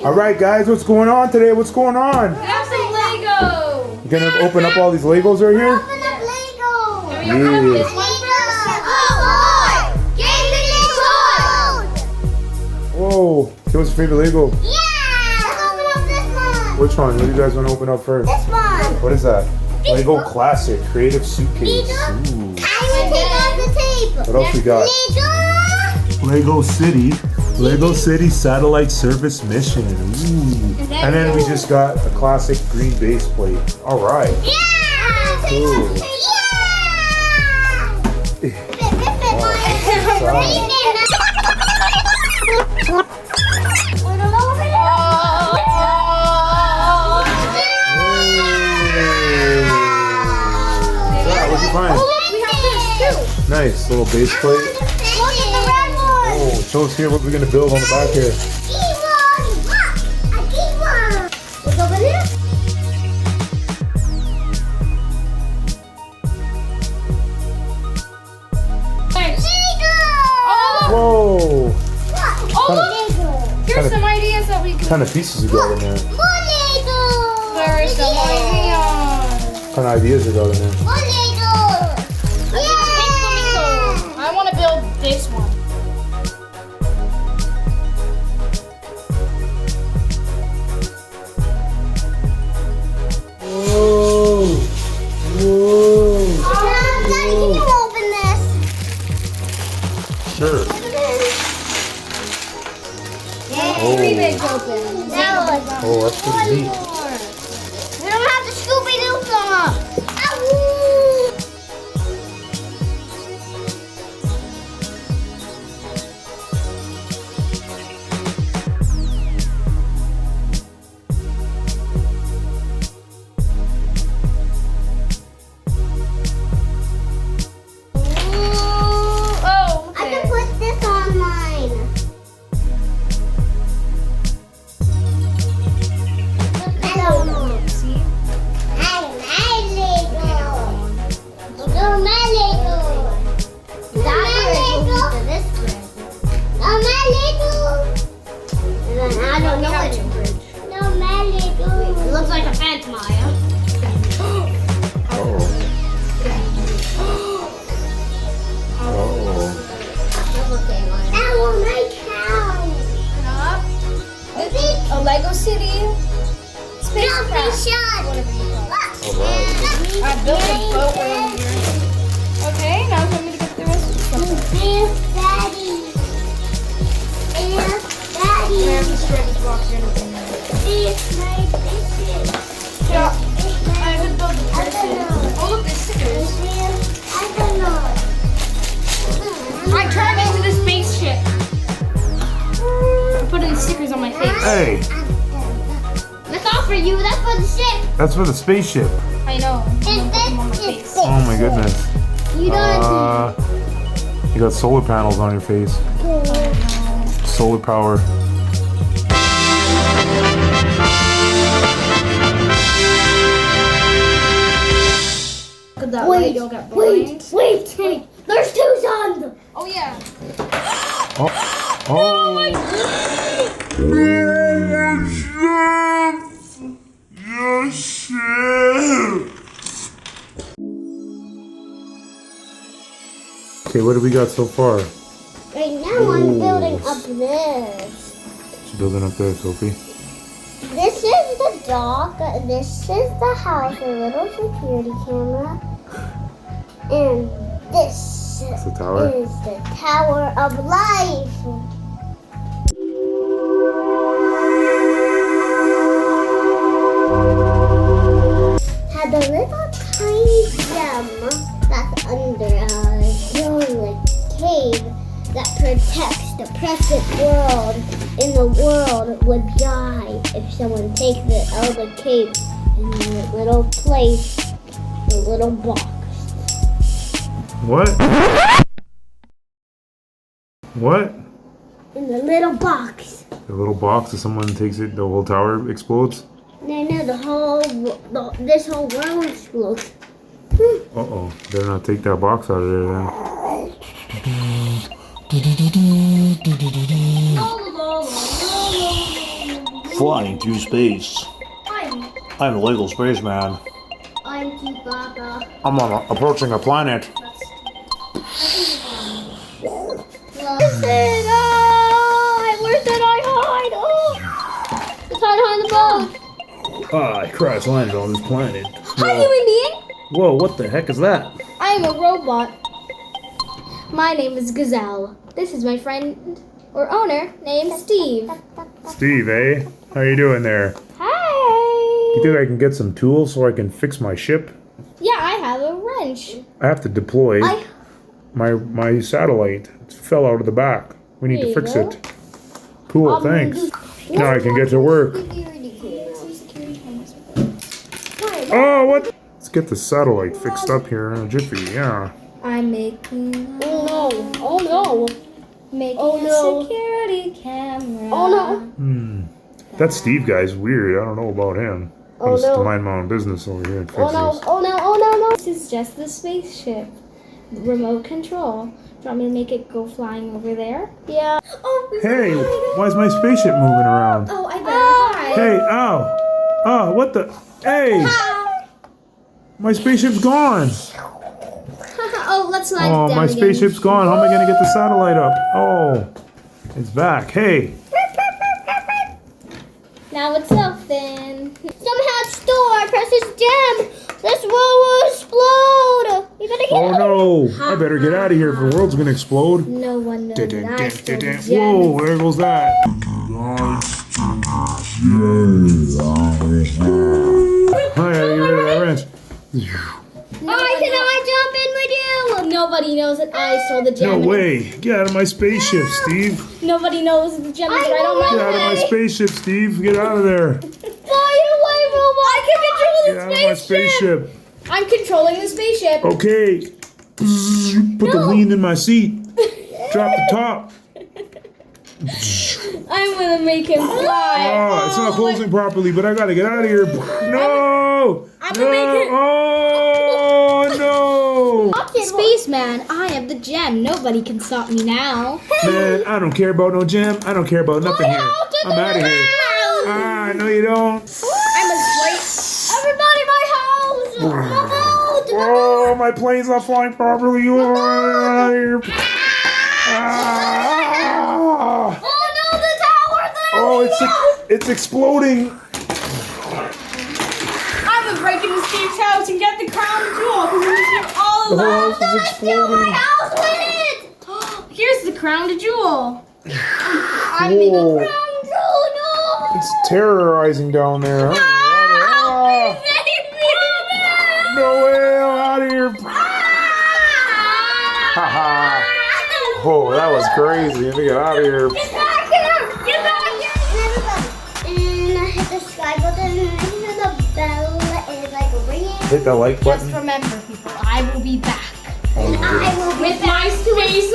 Alright guys, what's going on today? What's going on? We have some Lego! You gonna open up all these Legos right here? Open up Lego! Can we Yeah. open up this one first? Oh, Game Whoa, what's your favorite Lego? Yeah! Let's open up this one! Which one? What do you guys want to open up first? This one! What is that? Lego Classic Creative Suitcase. Ooh. I will take off the tape! What else we got? Lego City. Lego City Satellite Service Mission. Ooh. And then we just got a classic green base plate. Alright. Yeah! Cool. Yeah, what'd you find? We have this too! Nice little base plate. Look at the red one! Oh, show us here what we're gonna build on the back here. What's over here? Whoa! Here's some ideas that we What can. kind of pieces you got in there? There are some ideas. What kind of ideas you got in there? I want to build this one. Whoa! Whoa! Daddy, can you open this? Sure. Yeah, three bigs open. That one. Oh, that's pretty neat. We don't have the Scooby-Doo song. I can put this on mine. See? I don't know what it looks like a fence, Maya. Uh-oh. Uh-oh. That will make a Lego City spacecraft. Whatever you call it. Alright. I built a boat earlier. Okay, now tell me to get the rest of the stuff. Where's the shredded box or anything? Yeah, I would build the person. Oh, look, there's stickers. I turned into the spaceship. I'm putting stickers on my face. Hey, That's not for you, that's for the ship. that's for the spaceship. I know. I'm gonna put them on my face. Oh my goodness. You You got solar panels on your face. Solar power. Look at that Lego got blinds. Wait. There's two on them. Oh yeah. Oh. Oh. Okay, what do we got so far? Right now I'm building up this. What you building up there, Sophie? This is the dock. This is the house, a little security camera. And this That's the tower? is the Tower of Life. Had a little tiny gem that's under a lonely cave that protects the present world, and the world would die if someone takes it out of the cave in the little place, the little box. What? What? In the little box. The little box, if someone takes it, the whole tower explodes? No, this whole world explodes. Uh-oh. Better not take that box out of there then. Flying through space. I'm a Lego spaceman. I'm Chewbacca. I'm approaching a planet. Listen, where did I hide? Oh, it's hide behind the boat. I crash landed on this planet. Hi, human being. Whoa, what the heck is that? I am a robot. My name is Gazelle. This is my friend or owner named Steve. Steve, eh? How you doing there? Hi. You think I can get some tools so I can fix my ship? Yeah, I have a wrench. I have to deploy my satellite. It fell out of the back. We need There to you fix go. it. Cool, thanks. Now I can get to work. Oh, what? Let's get the satellite fixed up here in a jiffy, yeah. I'm making Oh no. making Oh, no. a security camera. Oh no. That Steve guy's weird. I don't know about him. I Oh, just no. mind my own business over here and fix Oh no. this. Oh no. Oh no. No. This is just the spaceship. Remote control. Do you want me to make it go flying over there? Yeah. Oh, Hey, why is my spaceship moving around? Oh, I better hide. Hey, ow. Oh, what the? Hey! My spaceship's gone. Oh, let's slide it Oh, down my again. spaceship's gone. How am I going to get the satellite up? Oh, it's back. Hey. Now it's open. Somehow it's store. Press this gem. This world will explode. You better get Oh out. no. I better get out of here if the world's going to explode. No one knows that I stole the gem. Whoa, there goes that. I gotta get rid of that wrench. Can I jump in with you? Nobody knows that I stole the gem. No way. Get out of my spaceship, Steve. Nobody knows the gem is I right on know my Get out of my way. spaceship, Steve. Get out of there. Fly away, robot. I can control Get the out of my spaceship. spaceship. I'm controlling the spaceship. Okay. Put the lean in my seat. Drop the top. I'm gonna make him fly. Oh, it's not closing properly, but I gotta get out of here. No! I'm No! gonna make it. Oh, no! Spaceman, I have the gem. Nobody can stop me now. Man, I don't care about no gem. I don't care about nothing here. I'm out of here. Ah, no you don't. I'm a great. Everybody, my house. My boat. Oh, my plane's not flying properly. Oh, out of here. Ah. Oh no, the tower. Oh, it's exploding. I'm gonna break into Steve's house and get the crown jewel because we see all The of whole them. house is exploding. House with it. Here's the crown jewel. I'm Whoa. making Oh no. It's terrorizing down there. Huh? Ah. No way, I'm out of here. Haha. Whoa, that was crazy. Let me get out of here. Get back here. Get back here. And I hit the sky button and I hear the bell is like ringing. Hit the like Just button. remember, people, I will be back And I will be with my space